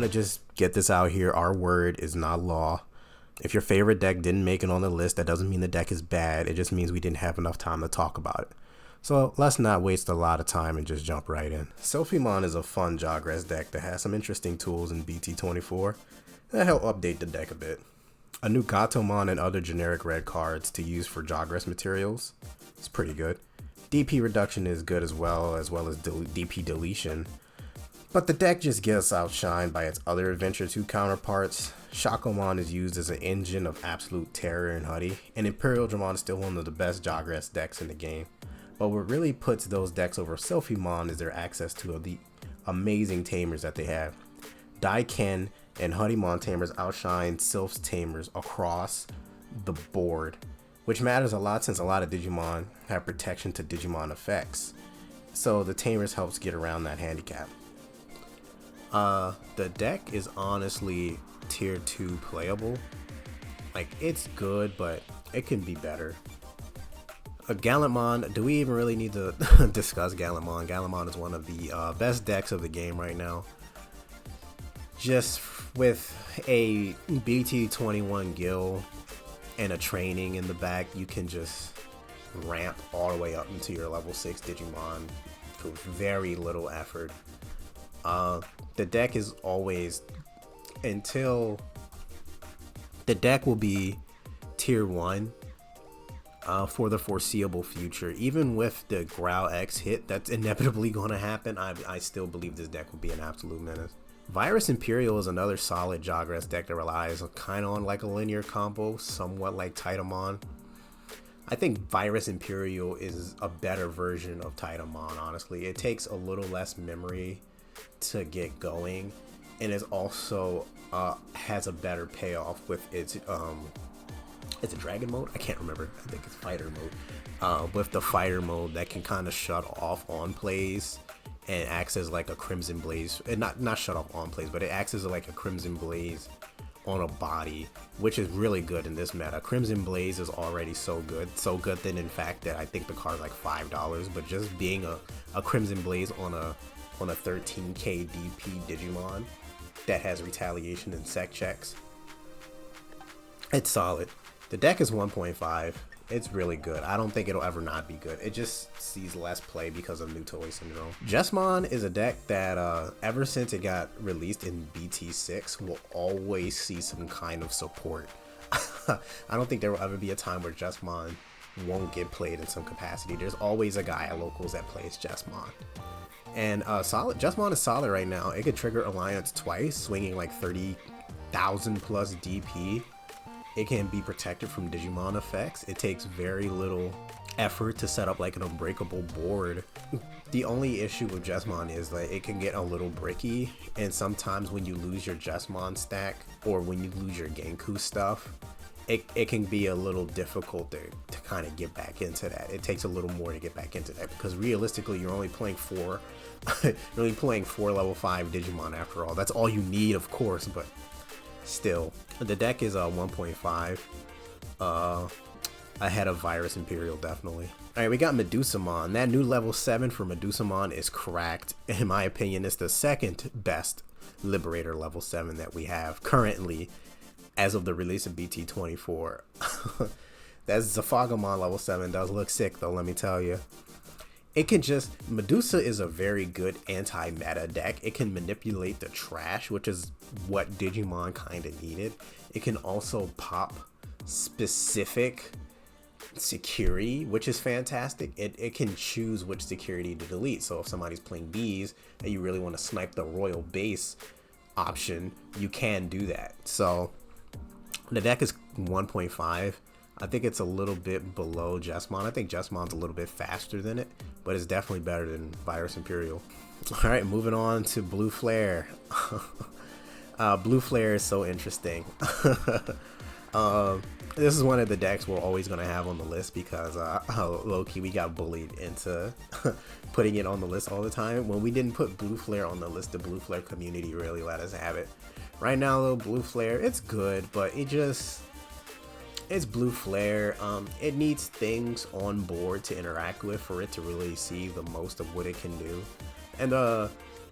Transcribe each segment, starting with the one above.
want to just get this out here. Our word is not law. If your favorite deck didn't make it on the list, that doesn't mean the deck is bad. It just means we didn't have enough time to talk about it. So let's not waste a lot of time and just jump right in. Silphymon is a fun Jogress deck that has some interesting tools in BT-24 that help update the deck a bit. A new Gatomon and other generic red cards to use for Jogress materials. It's pretty good. DP reduction is good as well as DP deletion. But the deck just gets outshined by its other Adventure 2 counterparts. Sakuyamon is used as an engine of absolute terror in Huddy, and Imperialdramon is still one of the best Jogress decks in the game. But what really puts those decks over Silphymon is their access to the amazing tamers that they have. Daiken and Hadesmon tamers outshine Sylph's tamers across the board, which matters a lot since a lot of Digimon have protection to Digimon effects. So the tamers helps get around that handicap. The deck is honestly tier 2 playable. Like, it's good, but it can be better. Gallantmon, do we even really need to discuss Gallantmon? Gallantmon is one of the best decks of the game right now. Just with a BT-21 Gil and a training in the back, you can just ramp all the way up into your level 6 Digimon with very little effort. The deck is always, until the deck will be tier 1 for the foreseeable future. Even with the Growl X hit that's inevitably going to happen, I still believe this deck will be an absolute menace. Virus Imperial is another solid Jogress deck that relies kind of on like a linear combo, somewhat like Titamon. I think Virus Imperial is a better version of Titamon, honestly. It takes a little less memory to get going, and it also has a better payoff with its is it dragon mode? I can't remember. I think it's fighter mode. With the fighter mode that can kind of shut off on plays and acts as like a Crimson Blaze, and not shut off on plays, but it acts as like a Crimson Blaze on a body, which is really good in this meta. Crimson Blaze is already so good that in fact that I think the card's like $5, but just being a Crimson Blaze on a 13k DP Digimon that has retaliation and sec checks, it's solid. The deck is 1.5. It's really good. I don't think it'll ever not be good. It just sees less play because of new toy syndrome. Jesmon is a deck that ever since it got released in BT6 will always see some kind of support. I don't think there will ever be a time where Jesmon won't get played in some capacity. There's always a guy at locals that plays Jesmon. And Jesmon is solid right now. It could trigger Alliance twice, swinging like 30,000 plus DP. It can be protected from Digimon effects. It takes very little effort to set up like an unbreakable board. The only issue with Jesmon is that it can get a little bricky, and sometimes when you lose your Jesmon stack or when you lose your Genku stuff, it can be a little difficult to kind of get back into that. It takes a little more to get back into that because realistically you're only playing four level 5 Digimon after all. That's all you need, of course, but still, the deck is 1.5 ahead of Virus Imperial, definitely. Alright, we got Medusamon. That new level 7 for Medusamon is cracked. In my opinion, it's the second best Liberator level 7 that we have currently as of the release of BT-24. That Zephagamon level 7 does look sick though, let me tell you. It can just, Medusa is a very good anti-meta deck. It can manipulate the trash, which is what Digimon kind of needed. It can also pop specific security, which is fantastic. It can choose which security to delete. So if somebody's playing bees and you really want to snipe the royal base option, you can do that. So the deck is 1.5. I think it's a little bit below Jesmon. I think Jesmon's a little bit faster than it, but it's definitely better than Virus Imperial. Alright, moving on to Blue Flare. Blue Flare is so interesting. This is one of the decks we're always going to have on the list because low-key we got bullied into putting it on the list all the time. When we didn't put Blue Flare on the list, the Blue Flare community really let us have it. Right now though, Blue Flare, it's good, but it's Blue Flare. It needs things on board to interact with for it to really see the most of what it can do. And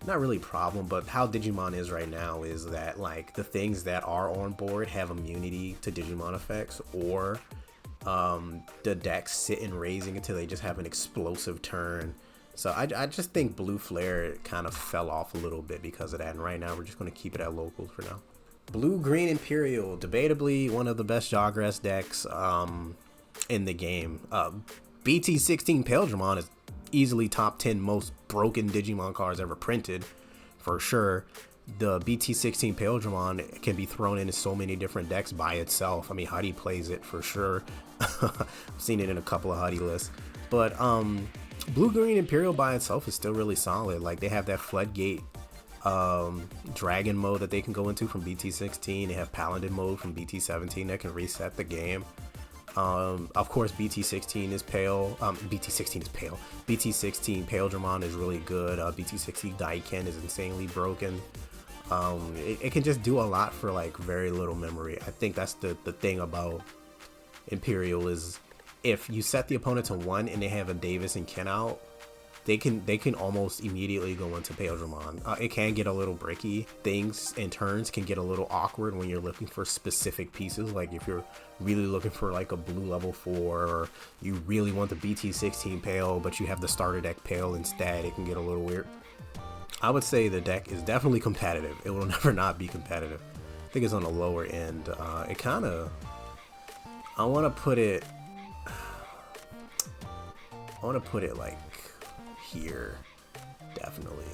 not really problem, but how Digimon is right now is that like the things that are on board have immunity to Digimon effects, or the decks sit in raising until they just have an explosive turn. So I just think Blue Flare kind of fell off a little bit because of that, and right now we're just going to keep it at locals for now. Blue-Green Imperial, debatably one of the best Jawgrass decks in the game. BT-16 Imperialdramon is easily top 10 most broken Digimon cards ever printed, for sure. The BT-16 Imperialdramon can be thrown into so many different decks by itself. I mean, Huddy plays it for sure. I've seen it in a couple of Huddy lists. But Blue-Green Imperial by itself is still really solid. Like, they have that Floodgate Dragon mode that they can go into from BT-16. They have Paladin mode from BT-17 that can reset the game. Of course, BT-16 is pale. BT-16 is pale. BT-16 Imperialdramon is really good. BT-16 Daiken is insanely broken. It can just do a lot for like very little memory. I think that's the thing about Imperial is if you set the opponent to 1 and they have a Davis and Ken out, they can almost immediately go into Imperialdramon. It can get a little bricky. Things and turns can get a little awkward when you're looking for specific pieces. Like if you're really looking for like a blue level 4, or you really want the BT-16 Pale, but you have the starter deck Pale instead, it can get a little weird. I would say the deck is definitely competitive. It will never not be competitive. I think it's on the lower end. It kind of, I want to put it like here, definitely.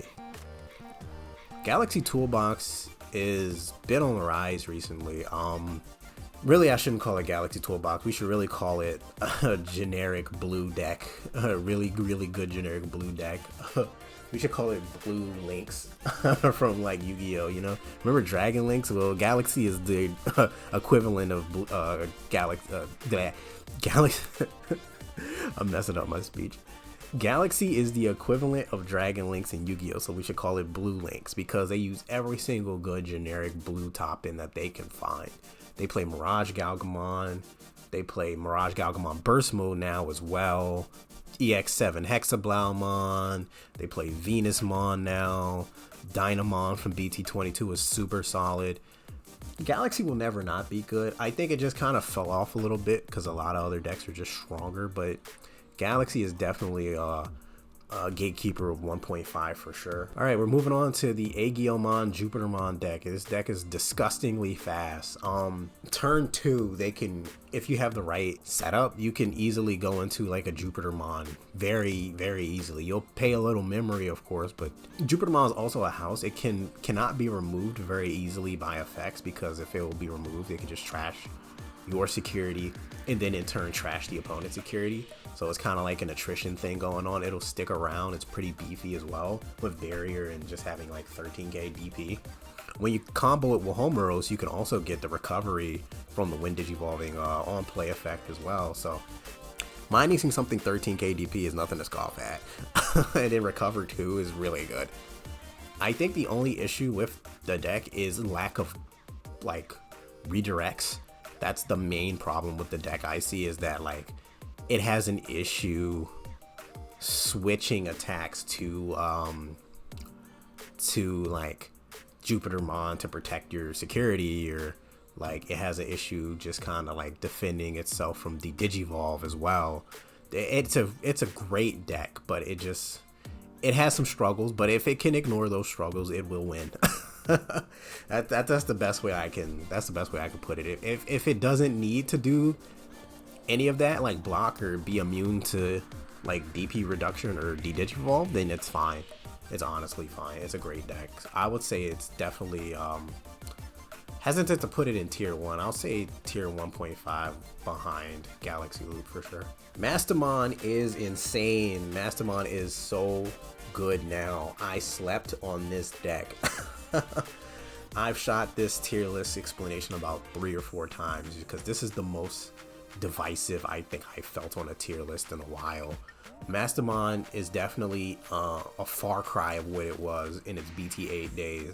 Galaxy Toolbox is been on the rise recently. Really, I shouldn't call it Galaxy Toolbox. We should really call it a generic blue deck. A really good generic blue deck. We should call it Blue Links from like Yu-Gi-Oh, you know? Remember Dragon Links? Well, Galaxy is the equivalent of Galaxy. I'm messing up my speech. Galaxy is the equivalent of Dragon Links in Yu-Gi-Oh, so we should call it Blue Links because they use every single good generic blue top-in that they can find. They play Mirage Galgamon. They play Mirage Galgamon Burst Mode now as well. EX7 Hexablaumon. They play Venusmon now. Dynamon from BT-22 is super solid. Galaxy will never not be good. I think it just kind of fell off a little bit because a lot of other decks are just stronger, but Galaxy is definitely a gatekeeper of 1.5 for sure. All right, we're moving on to the Agilmon Jupitermon deck. This deck is disgustingly fast. Turn 2, they can, if you have the right setup, you can easily go into like a Jupitermon very easily. You'll pay a little memory, of course, but Jupitermon is also a house. It cannot be removed very easily by effects, because if it will be removed, it can just trash your security and then in turn trash the opponent's security. So it's kind of like an attrition thing going on. It'll stick around. It's pretty beefy as well with barrier and just having like 13k DP. When you combo it with Homeros, you can also get the recovery from the Wind Digivolving on play effect as well. So minding something 13k DP is nothing to scoff at. And then recover 2 is really good. I think the only issue with the deck is lack of like redirects. That's the main problem with the deck I see, is that like it has an issue switching attacks to like Jupitermon to protect your security, or like it has an issue just kind of like defending itself from the Digivolve as well. It's a great deck, but it has some struggles, but if it can ignore those struggles, it will win. That's the best way I can put it. If it doesn't need to do any of that, like block or be immune to like DP reduction or de-Digivolve, then it's fine. It's honestly fine. It's a great deck. I would say it's definitely hesitant to put it in tier 1. I'll say tier 1.5 behind Galaxy Loot for sure. Mastemon is insane. Mastemon is so good now. I slept on this deck. I've shot this tier list explanation about 3 or 4 times because this is the most divisive I think I felt on a tier list in a while. Mastemon is definitely a far cry of what it was in its BT8 days.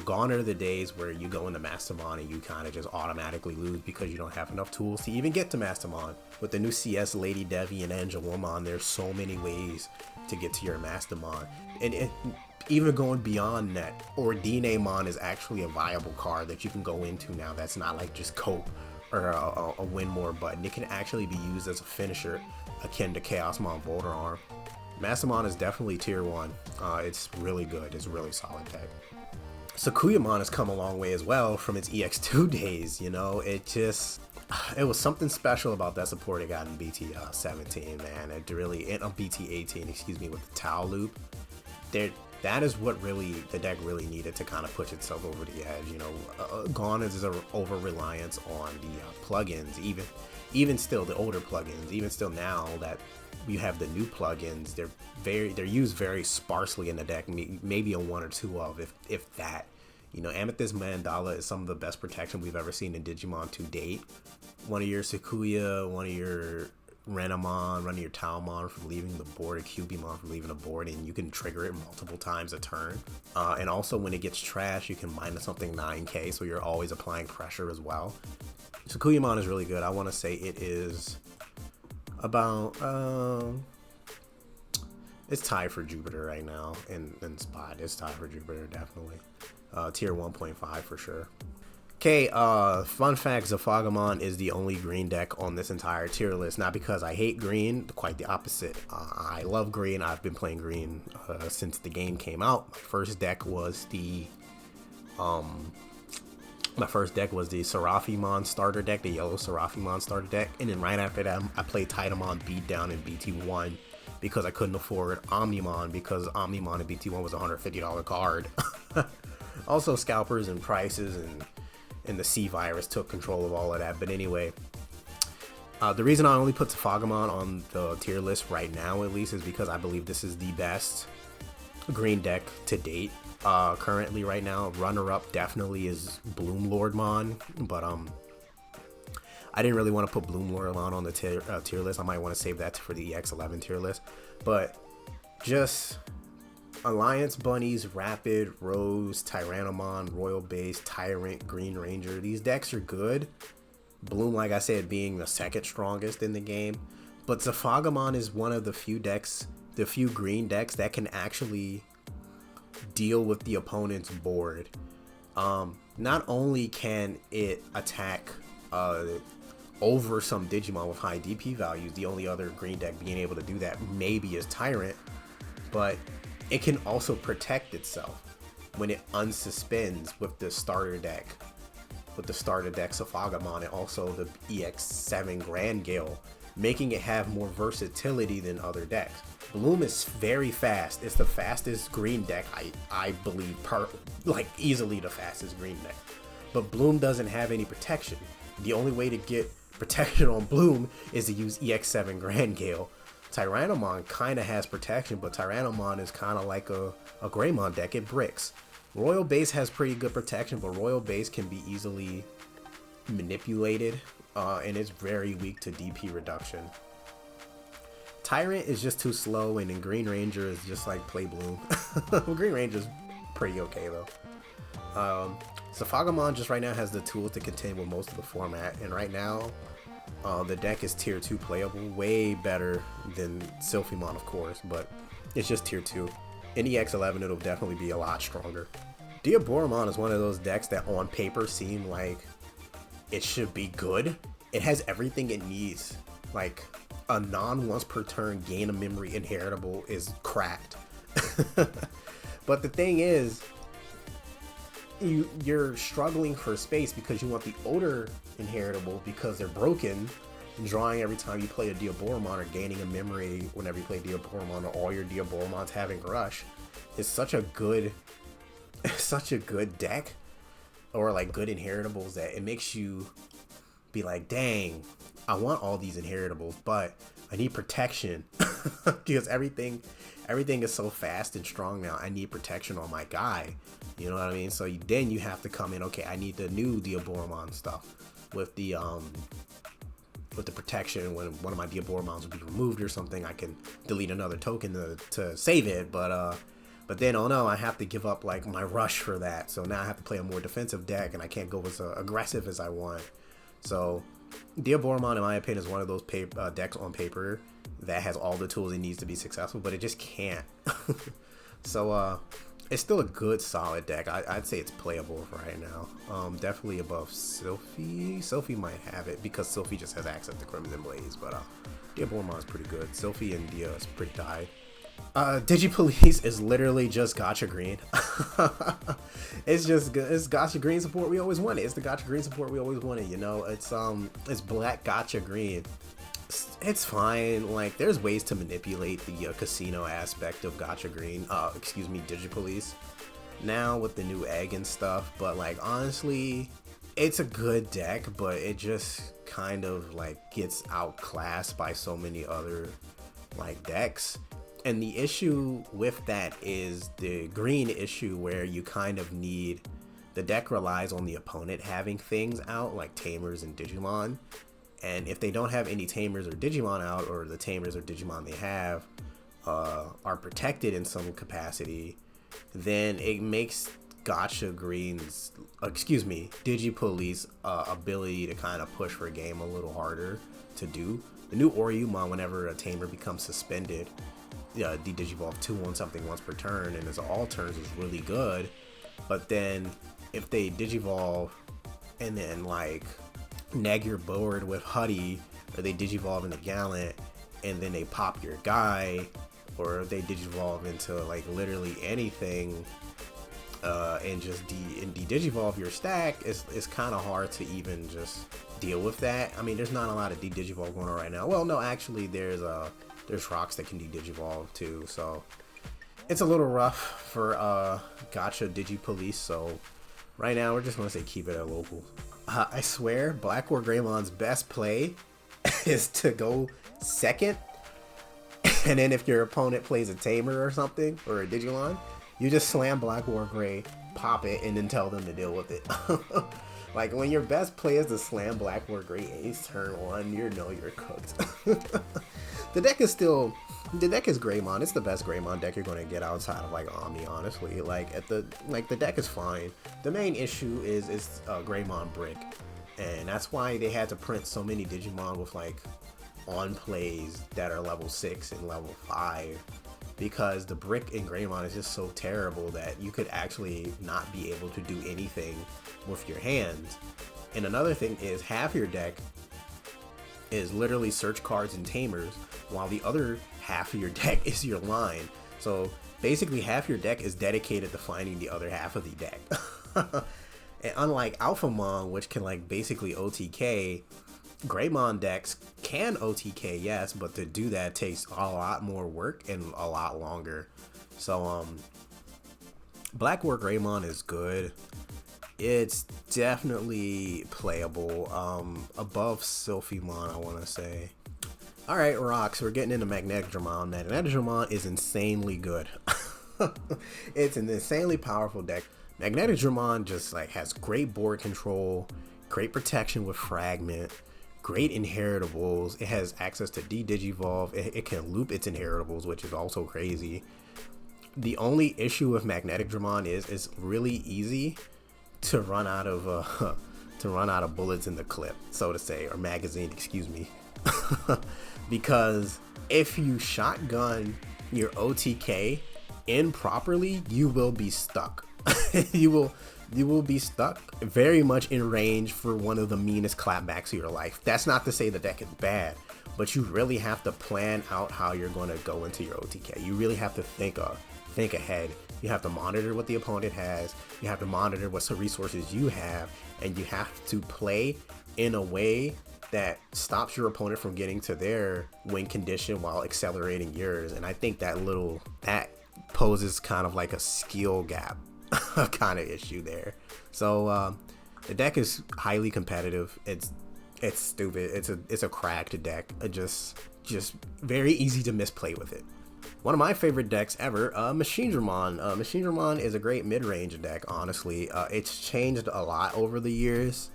Gone are the days where you go into Mastemon and you kind of just automatically lose because you don't have enough tools to even get to Mastemon. With the new CS Lady Devi and Angelomon, there's so many ways to get to your Mastemon. And even going beyond that, Dmvdrakes is actually a viable card that you can go into now. That's not like just cope or a win more button. It can actually be used as a finisher akin to Chaosmon Boulder Arm. Mastemon is definitely tier 1. It's really good. It's a really solid deck. Sakuyamon has come a long way as well from its EX2 days, you know. It was something special about that support it got in BT-17, man. It really, in BT-18, excuse me, with the Tau loop. That is what really the deck really needed to kind of push itself over the edge, you know. Gone is an over-reliance on the plugins, even still the older plugins, even still now that you have the new plugins, they're used very sparsely in the deck, maybe a 1 or 2 of, if that. You know, Amethyst Mandala is some of the best protection we've ever seen in Digimon to date. One of your Sakuya, one of your Renamon, one of your Taomon from leaving the board, or Cubimon from leaving the board, and you can trigger it multiple times a turn. And also when it gets trashed, you can minus something 9k, so you're always applying pressure as well. Sakuyamon is really good. I want to say it is about it's tied for Jupiter right now in spot. It's tied for Jupiter, definitely. Tier 1.5 for sure. Okay, fun fact, Zephagamon is the only green deck on this entire tier list. Not because I hate green, quite the opposite. I love green. I've been playing green since the game came out. My first deck was the Silphymon starter deck, the yellow Silphymon starter deck, and then right after that I played Titamon beat down in BT1 because I couldn't afford Omnimon, because Omnimon in BT1 was a $150 card. Also, scalpers and prices and the C virus took control of all of that. But anyway, the reason I only put Zephagamon on the tier list right now, at least, is because I believe this is the best green deck to date. Currently, right now, runner-up definitely is Bloomlordmon, but I didn't really want to put Bloomlordmon on the tier list. I might want to save that for the EX11 tier list. But just Alliance Bunnies, Rapid, Rose, Tyrannomon, Royal Base, Tyrant, Green Ranger. These decks are good. Bloom, like I said, being the second strongest in the game. But Zephagamon is one of the few decks, the few green decks that can actually deal with the opponent's board. Not only can it attack over some Digimon with high DP values, the only other green deck being able to do that maybe is Tyrant, but it can also protect itself when it unsuspends with the starter deck. With the starter deck Zephagamon and also the EX7 Grand Gale, making it have more versatility than other decks. Bloom is very fast. It's the fastest green deck, I believe, like easily the fastest green deck. But Bloom doesn't have any protection. The only way to get protection on Bloom is to use EX7 Grand Gale. Tyrannomon kind of has protection, but Tyrannomon is kind of like a Greymon deck. It bricks. Royal Base has pretty good protection, but Royal Base can be easily manipulated, and it's very weak to DP reduction. Tyrant is just too slow, and then Green Ranger is just like play Bloom. Green Ranger's pretty okay though. Zephagamon just right now has the tools to contend with most of the format, and right now the deck is tier 2 playable, way better than Silphymon, of course, but it's just tier 2. In EX11 it'll definitely be a lot stronger. Diaboromon is one of those decks that on paper seem like it should be good. It has everything it needs. Like a non-once per turn gain a memory inheritable is cracked. But the thing is, you're struggling for space because you want the older inheritable because they're broken. Drawing every time you play a Diaboromon or gaining a memory whenever you play Diaboromon, or all your Diaboromons having rush, is such a good deck, or like good inheritables, that it makes you be like, dang, I want all these inheritables, but I need protection because everything is so fast and strong now. I need protection on my guy. You know what I mean? So then you have to come in, okay, I need the new Diaboromon stuff with the protection. When one of my Diaboromons will be removed or something, I can delete another token to save it, but then, oh no, I have to give up like my rush for that. So now I have to play a more defensive deck, and I can't go as aggressive as I want. So Diaboromon, in my opinion, is one of those decks on paper that has all the tools it needs to be successful, but it just can't. So it's still a good solid deck. I'd say it's playable right now. Definitely above Silphy. Silphy might have it because Silphy just has access to Crimson Blaze, but Diaboromon is pretty good. Silphy and Dia is pretty tied. Digi-Police is literally just Gacha Green. It's Gacha Green support we always wanted. It's the Gacha Green support we always wanted, you know. It's black Gacha Green. It's fine. Like, there's ways to manipulate the casino aspect of Gacha Green. Excuse me, Digi-Police. Now with the new egg and stuff, but like honestly, it's a good deck, but it just kind of like gets outclassed by so many other like decks. And the issue with that is the green issue where you kind of need, the deck relies on the opponent having things out like Tamers and Digimon. And if they don't have any Tamers or Digimon out, or the Tamers or Digimon they have are protected in some capacity, then it makes Gacha Green's, Digi-Police ability to kind of push for a game a little harder to do. The new Omnimon, whenever a Tamer becomes suspended, de-digivolve 2 on something once per turn, and as all turns is really good. But then if they digivolve and then like neg your board with Huddy, or they digivolve into Gallant and then they pop your guy, or they digivolve into like literally anything and just de-digivolve your stack, it's kind of hard to even just deal with that. I mean, there's not a lot of de-digivolve going on right now. Well, no, actually there's rocks that can de-digivolve too, so it's a little rough for Gacha Digi-Police. So right now we're just gonna say keep it at local. I swear Blackwargreymon best play is to go second, and then if your opponent plays a Tamer or something, or a Digimon, you just slam Blackwargrey, pop it, and then tell them to deal with it. Like, when your best play is to slam Blackwargrey ace turn 1, you know you're cooked. The deck is Greymon. It's the best Greymon deck you're going to get outside of like Omni, honestly. The deck is fine. The main issue is Greymon brick, and that's why they had to print so many Digimon with like on plays that are level 6 and level 5, because the brick in Greymon is just so terrible that you could actually not be able to do anything with your hands. And another thing is, half your deck is literally search cards and Tamers, while the other half of your deck is your line. So basically half your deck is dedicated to finding the other half of the deck. And unlike Alphamon, which can like basically OTK, Greymon decks can OTK, yes, but to do that takes a lot more work and a lot longer. So Blackwargreymon is good. It's definitely playable. Above Silphymon, I want to say. Alright, rocks, we're getting into Magnetidramon. Magnetidramon is insanely good. It's an insanely powerful deck. Magnetidramon just like has great board control, great protection with Fragment, great inheritables. It has access to de-digivolve. It can loop its inheritables, which is also crazy. The only issue with Magnetidramon is it's really easy to run out of bullets in the clip, so to say, or magazine, excuse me. Because if you shotgun your OTK improperly, you will be stuck. you will be stuck very much in range for one of the meanest clapbacks of your life. That's not to say the deck is bad, but you really have to plan out how you're going to go into your OTK. You really have to think ahead. You have to monitor what the opponent has. You have to monitor what resources you have, and you have to play in a way that stops your opponent from getting to their win condition while accelerating yours. And I think that poses kind of like a skill gap kind of issue there. So the deck is highly competitive. It's stupid. It's a cracked deck. Just very easy to misplay with it. One of my favorite decks ever, Machinedramon. Machinedramon is a great mid-range deck, honestly. It's changed a lot over the years,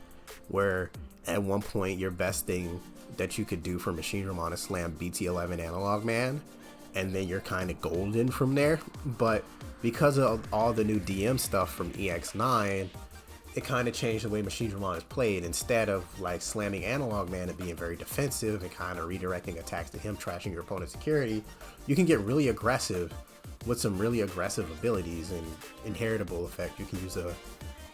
where at one point your best thing that you could do for Machinedramon is slam BT-11 Analog Man, and then you're kind of golden from there. But because of all the new DM stuff from EX9, it kind of changed the way Machinedramon is played. Instead of like slamming Analog Man and being very defensive and kind of redirecting attacks to him, trashing your opponent's security, you can get really aggressive with some really aggressive abilities and inheritable effect. You can use the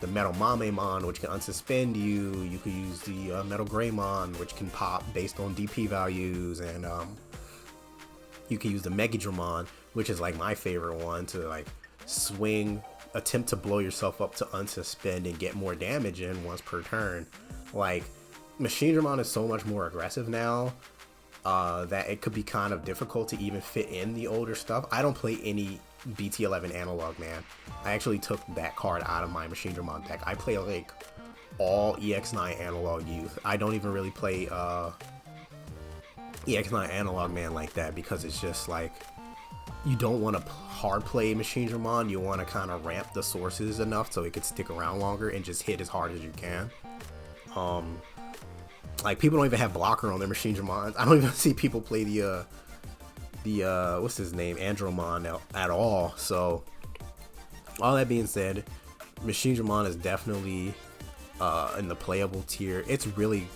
Medusamon, which can unsuspend you. You could use the Greymon, which can pop based on DP values, and you can use the Megadramon, which is like my favorite one, to like swing, attempt to blow yourself up to unsuspend and get more damage in once per turn. Like, Machinedramon is so much more aggressive now that it could be kind of difficult to even fit in the older stuff. I don't play any BT-11 analog, man. I actually took that card out of my Machinedramon deck. I play like all EX9 analog youth. I don't even really play EX9 analog man like that, because it's just like, you don't want to hard play Machinedramon. You want to kind of ramp the sources enough so it could stick around longer and just hit as hard as you can. Like, people don't even have blocker on their Machinedramons. I don't even see people play the what's his name, Andromon at all. So all that being said, Machinedramon is definitely in the playable tier. It's really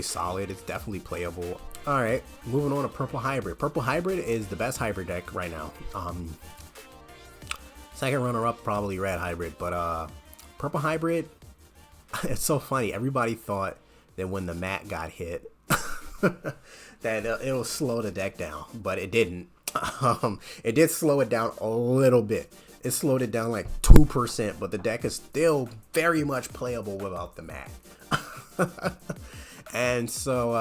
solid. It's definitely playable. All right, moving on to Purple Hybrid. Purple Hybrid is the best hybrid deck right now. Second runner up probably Red Hybrid, but Purple Hybrid, it's so funny. Everybody thought that when the mat got hit that it'll slow the deck down, but it didn't. It did slow it down a little bit. It slowed it down like 2%, but the deck is still very much playable without the mat. And so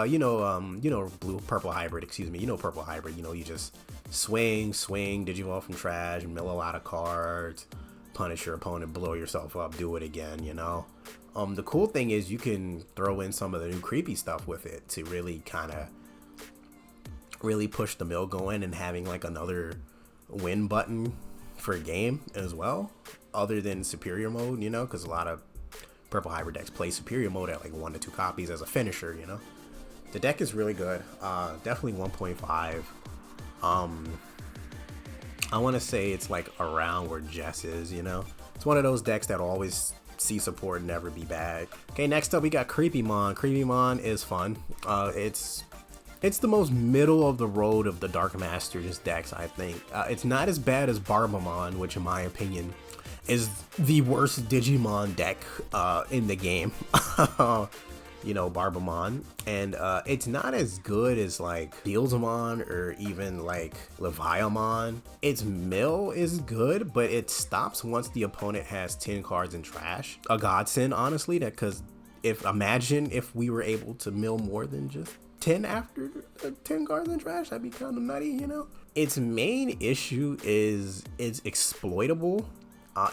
Purple Hybrid, Purple Hybrid, you just swing, Digivolve from trash, mellow out of cards, punish your opponent, blow yourself up, do it again, The cool thing is you can throw in some of the new creepy stuff with it to really kind of push the mill going, and having like another win button for a game as well, other than superior mode, because a lot of Purple Hybrid decks play superior mode at like 1 to 2 copies as a finisher. The deck is really good. Definitely 1.5. I want to say it's like around where Jess is. It's one of those decks that always see support and never be bad. Okay, next up we got Creepymon. Creepymon is fun. It's the most middle of the road of the Dark Masters decks, I think. It's not as bad as Barbamon, which in my opinion is the worst Digimon deck in the game. Barbamon. And it's not as good as like Beelzemon or even like Leviamon. Its mill is good, but it stops once the opponent has 10 cards in trash. A godsend, honestly, because imagine if we were able to mill more than just 10 after 10 cards in trash. That'd be kind of nutty, Its main issue is it's exploitable.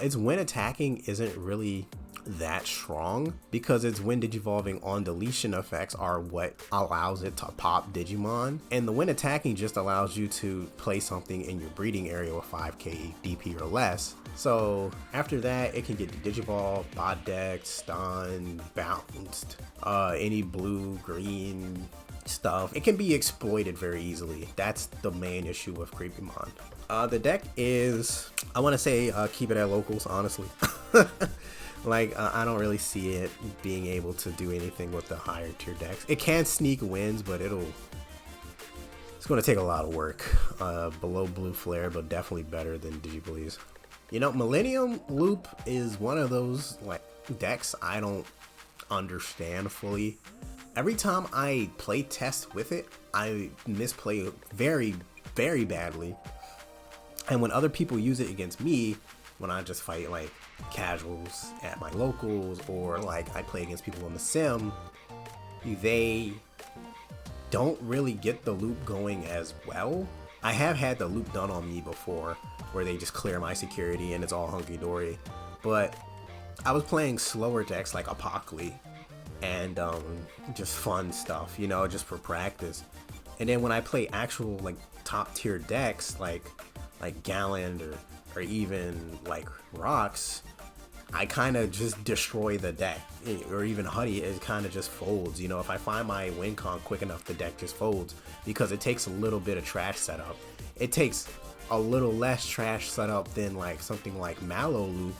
Its when attacking isn't really that strong, because its when digivolving on deletion effects are what allows it to pop Digimon, and the when attacking just allows you to play something in your breeding area with 5k DP or less. So after that, it can get the Digivolve, Bod deck, stun, bounced, any blue, green stuff. It can be exploited very easily. That's the main issue with Creepymon. The deck is, I want to say, keep it at locals, honestly. Like, I don't really see it being able to do anything with the higher tier decks. It can sneak wins, but it's going to take a lot of work. Below Blue Flare, but definitely better than Digi-Police. Millennium Loop is one of those like decks I don't understand fully. Every time I play test with it, I misplay very, very badly. And when other people use it against me, when I just fight like casuals at my locals, or like I play against people in the sim, they don't really get the loop going as well. I have had the loop done on me before, where they just clear my security and it's all hunky-dory. But I was playing slower decks like Apoclymon and just fun stuff, just for practice. And then when I play actual like top tier decks like Gallant or even like Rocks, I kind of just destroy the deck. Or even Huddy, it kind of just folds. If I find my win con quick enough, the deck just folds, because it takes a little bit of trash setup. It takes a little less trash setup than like something like Mallow Loop,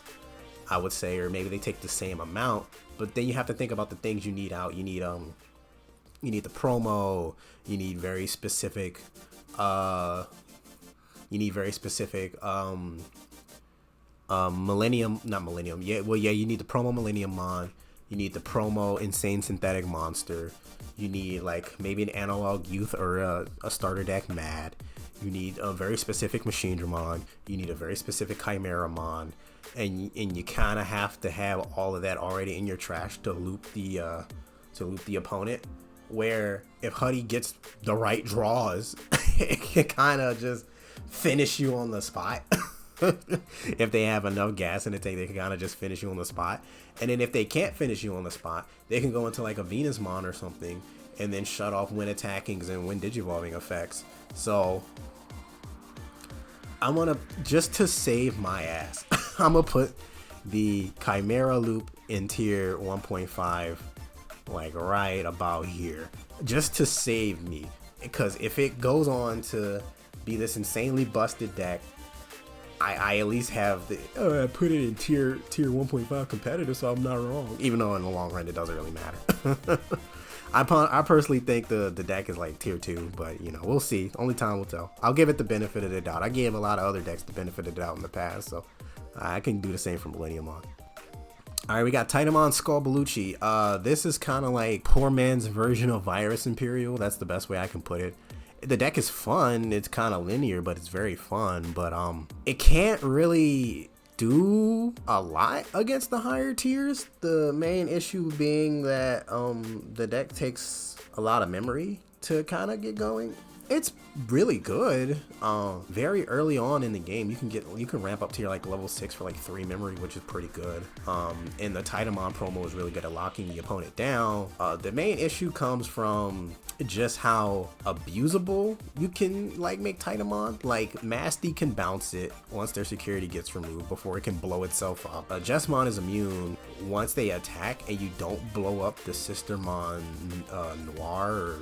I would say, or maybe they take the same amount. But then you have to think about the things you need out. You need the promo. You need very specific You need very specific Millennium, not Millennium. Yeah, well, yeah, you need the promo Millenniummon. You need the promo Insane Synthetic Monster. You need like maybe an analog youth or a starter deck Mad. You need a very specific Machinedramon. You need a very specific Chimeramon, and you kind of have to have all of that already in your trash to loop the opponent. Where if Huddy gets the right draws, it can kind of just finish you on the spot. If they have enough gas in the tank, they can kind of just finish you on the spot. And then if they can't finish you on the spot, they can go into like a Venusmon or something and then shut off when attackings and when digivolving effects. So I'm gonna, just to save my ass, I'm gonna put the Chimera loop in tier 1.5 like right about here, just to save me, because if it goes on to be this insanely busted deck, I at least have the I put it in tier 1.5 competitive, so I'm not wrong, even though in the long run it doesn't really matter. I personally think the deck is like tier 2, but you know, we'll see. Only time will tell. I'll give it the benefit of the doubt. I gave a lot of other decks the benefit of the doubt in the past, so I can do the same for Millenniummon. Alright, we got Titamon SkullBaluchimon. This is kind of like poor man's version of Virus Imperial. That's the best way I can put it. The deck is fun. It's kind of linear, but it's very fun. But it can't really do a lot against the higher tiers. The main issue being that the deck takes a lot of memory to kind of get going. It's really good. Very early on in the game, you can ramp up to your like level 6 for like 3 memory, which is pretty good. And the Titamon promo is really good at locking the opponent down. The main issue comes from just how abusable you can like make Titamon. Like Masty can bounce it once their security gets removed before it can blow itself up. Jesmon is immune once they attack and you don't blow up the Sistermon Noir, or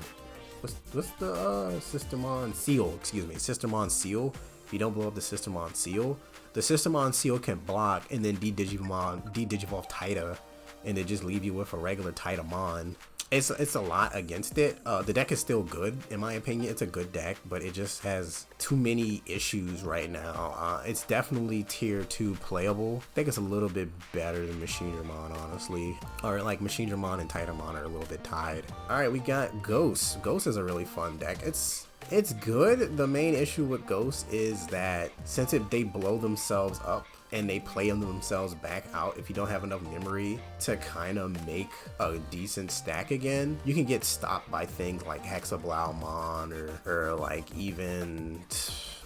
what's the Sistermon Seal, excuse me, Sistermon Seal. If you don't blow up the Sistermon Seal, the Sistermon Seal can block and then de-digivolve Tita and then just leave you with a regular Titamon. It's a lot against it. The deck is still good, in my opinion. It's a good deck, but it just has too many issues right now. It's definitely tier 2 playable. I think it's a little bit better than Machinedramon, honestly. Or like Machinedramon and Titamon are a little bit tied. Alright, we got Ghost. Ghost is a really fun deck. It's good. The main issue with Ghost is that since they blow themselves up and they play themselves back out, if you don't have enough memory to kind of make a decent stack again, you can get stopped by things like Hexablaumon or like even,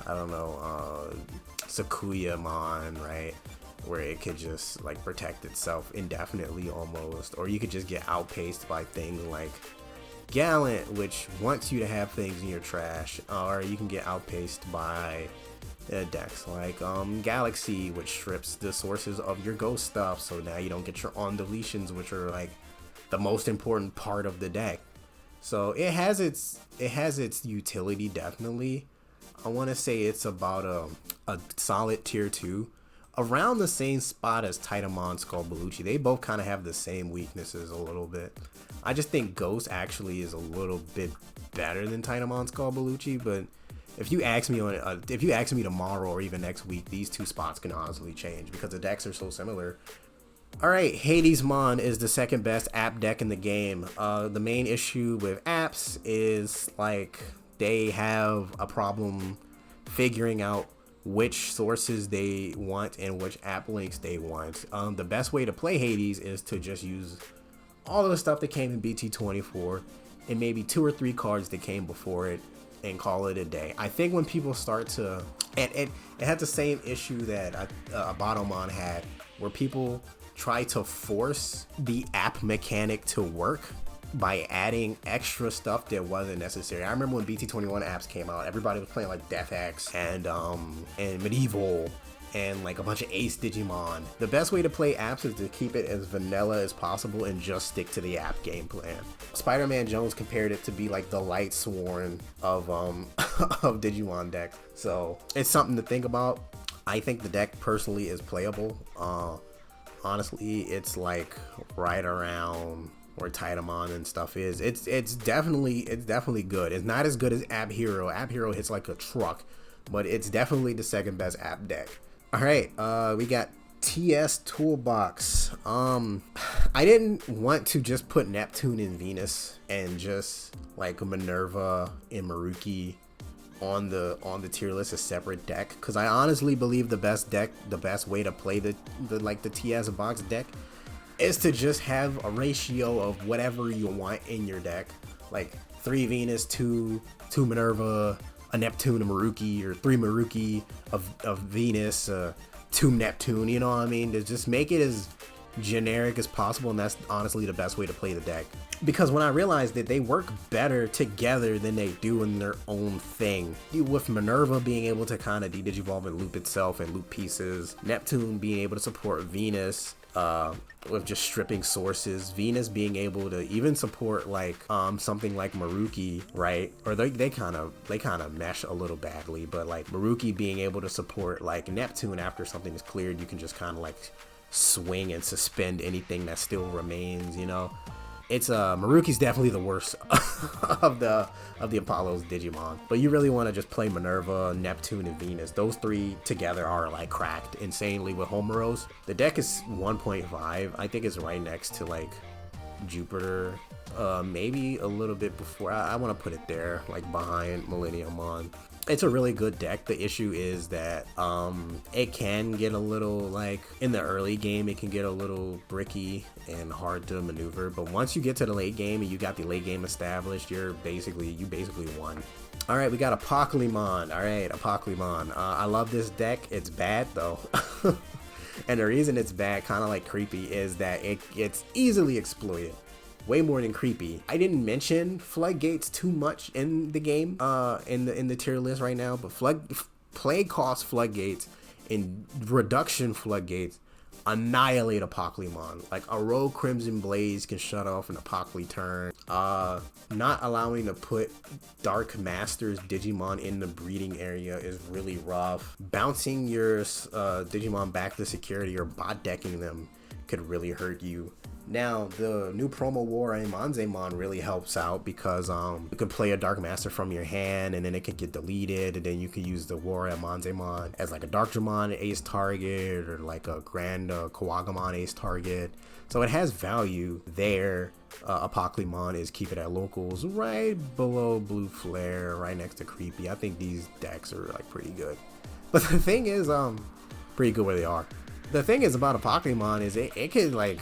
I don't know, Sakuyamon, right? Where it could just like protect itself indefinitely almost, or you could just get outpaced by things like Gallant, which wants you to have things in your trash, or you can get outpaced by decks like Galaxy, which strips the sources of your ghost stuff, so now you don't get your on deletions, which are like the most important part of the deck. So it has its utility, definitely. I want to say it's about a solid tier 2, around the same spot as Titamon SkullBaluchimon. They both kind of have the same weaknesses a little bit. I just think Ghost actually is a little bit better than Titamon SkullBaluchimon, but if you ask me tomorrow or even next week, these two spots can honestly change because the decks are so similar. Alright, Hadesmon is the second best app deck in the game. The main issue with apps is like they have a problem figuring out which sources they want and which app links they want. The best way to play Hades is to just use all of the stuff that came in BT-24 and maybe 2 or 3 cards that came before it and call it a day. I think when people start to, and it had the same issue that Apoclymon had, where people try to force the app mechanic to work by adding extra stuff that wasn't necessary. I remember when BT-21 apps came out, everybody was playing like Death X and Medieval and like a bunch of Ace Digimon. The best way to play apps is to keep it as vanilla as possible and just stick to the app game plan. Spider-Man Jones compared it to be like the light sworn of of Digimon decks. So it's something to think about. I think the deck personally is playable. Honestly, it's like right around where Titamon and stuff is. It's definitely good. It's not as good as App Hero. App Hero hits like a truck. but it's definitely the second best app deck. All right, we got TS Toolbox. I didn't want to just put Neptune and Venus and just like Minerva and Maruki on the tier list, a separate deck, because I honestly believe the best way to play the TS box deck is to just have a ratio of whatever you want in your deck, like 3 Venus, 2 Minerva, a Neptune, a Maruki, or 3 Maruki of Venus, 2 Neptune, you know what I mean? To just make it as generic as possible, and that's honestly the best way to play the deck. Because when I realized that they work better together than they do in their own thing, with Minerva being able to kind of de-digivolve and loop itself and loop pieces, Neptune being able to support Venus with just stripping sources, Venus being able to even support like something like Maruki, right? Or they kind of mesh a little badly, but like Maruki being able to support like Neptune after something is cleared, you can just kind of like swing and suspend anything that still remains, you know. It's Maruki's definitely the worst of the Apollo's Digimon, but you really want to just play Minerva, Neptune, and Venus. Those 3 together are like cracked insanely with Homeros. The deck is 1.5. I think it's right next to like Jupiter, maybe a little bit before. I want to put it there, like behind Millenniummon. It's a really good deck. The issue is that it can get a little, like in the early game, it can get a little bricky and hard to maneuver, but once you get to the late game and you got the late game established, you basically won. All right, we got Apoclymon. All right, Apoclymon. I love this deck. It's bad though. And the reason it's bad, kind of like Creepy, is that it gets easily exploited. Way more than Creepy. I didn't mention floodgates too much in the game, in the tier list right now, but play cost floodgates and reduction floodgates annihilate Apoclymon. Like a Rogue Crimson Blaze can shut off an Apocly turn. Not allowing to put Dark Master's Digimon in the breeding area is really rough. Bouncing your Digimon back to security or bot decking them could really hurt you. Now, the new promo War and Manzemon really helps out because you can play a Dark Master from your hand and then it can get deleted, and then you can use the War and Manzemon as like a Darkdramon ace target or like a Grand Kawagamon ace target. So it has value there. Apoclymon is keep it at locals right below Blue Flare, right next to Creepy. I think these decks are like pretty good. But the thing is, pretty good where they are. The thing is about Apoclymon is it could like,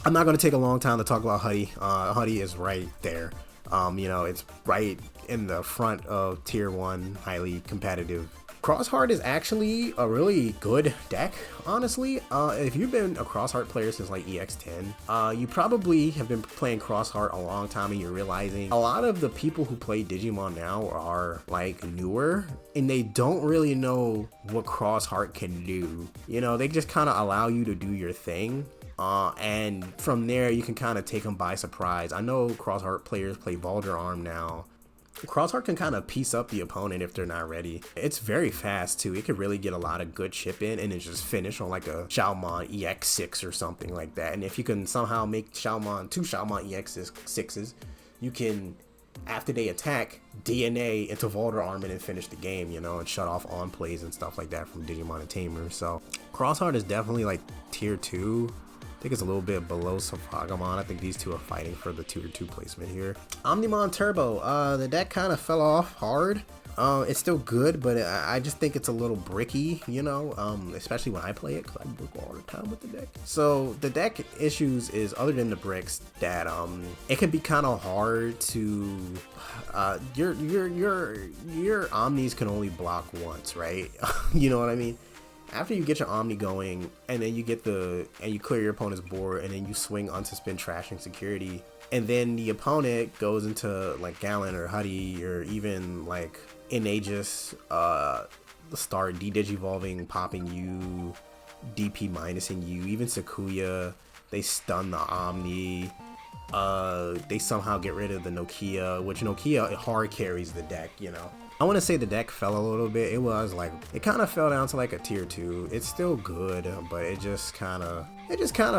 I'm not going to take a long time to talk about Huddy. Huddy is right there. You know, it's right in the front of tier 1, highly competitive. Xros Heart is actually a really good deck, honestly. If you've been a Xros Heart player since like EX10, you probably have been playing Xros Heart a long time and you're realizing a lot of the people who play Digimon now are like newer and they don't really know what Xros Heart can do. You know, they just kind of allow you to do your thing. And from there you can kind of take them by surprise. I know Xros Heart players play Valdrarm now. Xros Heart can kind of piece up the opponent if they're not ready. It's very fast too. It could really get a lot of good chip in and then just finish on like a Xiaomon EX6 or something like that. And if you can somehow make Xiaomon 2 Xiaomon EX6s, you can, after they attack, DNA into Valdrarm and finish the game, you know, and shut off on plays and stuff like that from Digimon and Tamers. So Xros Heart is definitely like tier 2. I think it's a little bit below Zephagamon. I think these two are fighting for the tier 2 placement here. Omnimon Turbo, the deck kind of fell off hard. It's still good, but I just think it's a little bricky, you know, especially when I play it, because I brick all the time with the deck. So the deck issues is, other than the bricks, that it can be kind of hard to your Omnis can only block once, right? You know what I mean? After you get your Omni going, and then you clear your opponent's board, and then you swing unsuspend trashing security, and then the opponent goes into like Gallant or Huddy or even like Inaegis, start de-digivolving, popping you, DP minusing you, even Sakuya, they stun the Omni, they somehow get rid of the Nokia, which Nokia hard carries the deck, you know. I want to say the deck fell a little bit. It was like, it kind of fell down to like a tier 2. It's still good, but it just kind of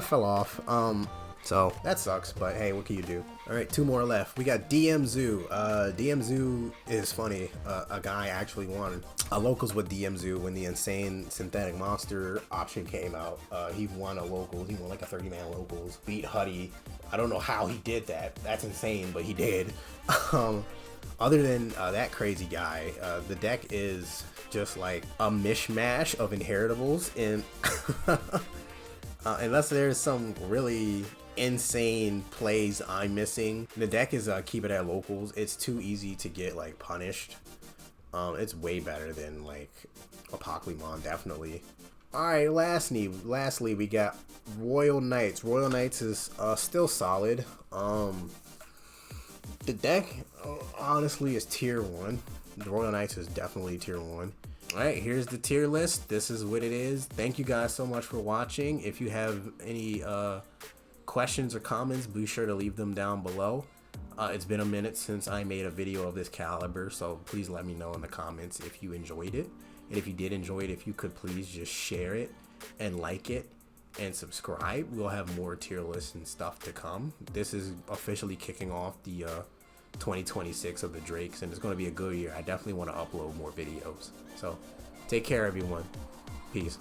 fell off. So that sucks, but hey, what can you do? All right, 2 more left. We got DMZoo. DMZoo is funny. A guy actually won a locals with DMZoo when the insane synthetic monster option came out. He won a locals. He won like a 30-man locals. Beat Huddy. I don't know how he did that. That's insane, but he did. Other than that crazy guy, the deck is just like a mishmash of inheritables, and unless there's some really insane plays I'm missing, the deck is keep it at locals. It's too easy to get like punished. It's way better than like Apoclymon, definitely. Alright, lastly we got Royal Knights. Royal Knights is still solid. The deck honestly is tier 1. The Royal Knights is definitely tier 1. Alright, here's the tier list. This is what it is. Thank you guys so much for watching. If you have any questions or comments, be sure to leave them down below. It's been a minute since I made a video of this caliber, so please let me know in the comments if you enjoyed it. And if you did enjoy it, if you could please just share it and like it and subscribe. We'll have more tier lists and stuff to come. This is officially kicking off the 2026 of the Drakes, and it's going to be a good year. I definitely want to upload more videos. So take care, everyone. Peace.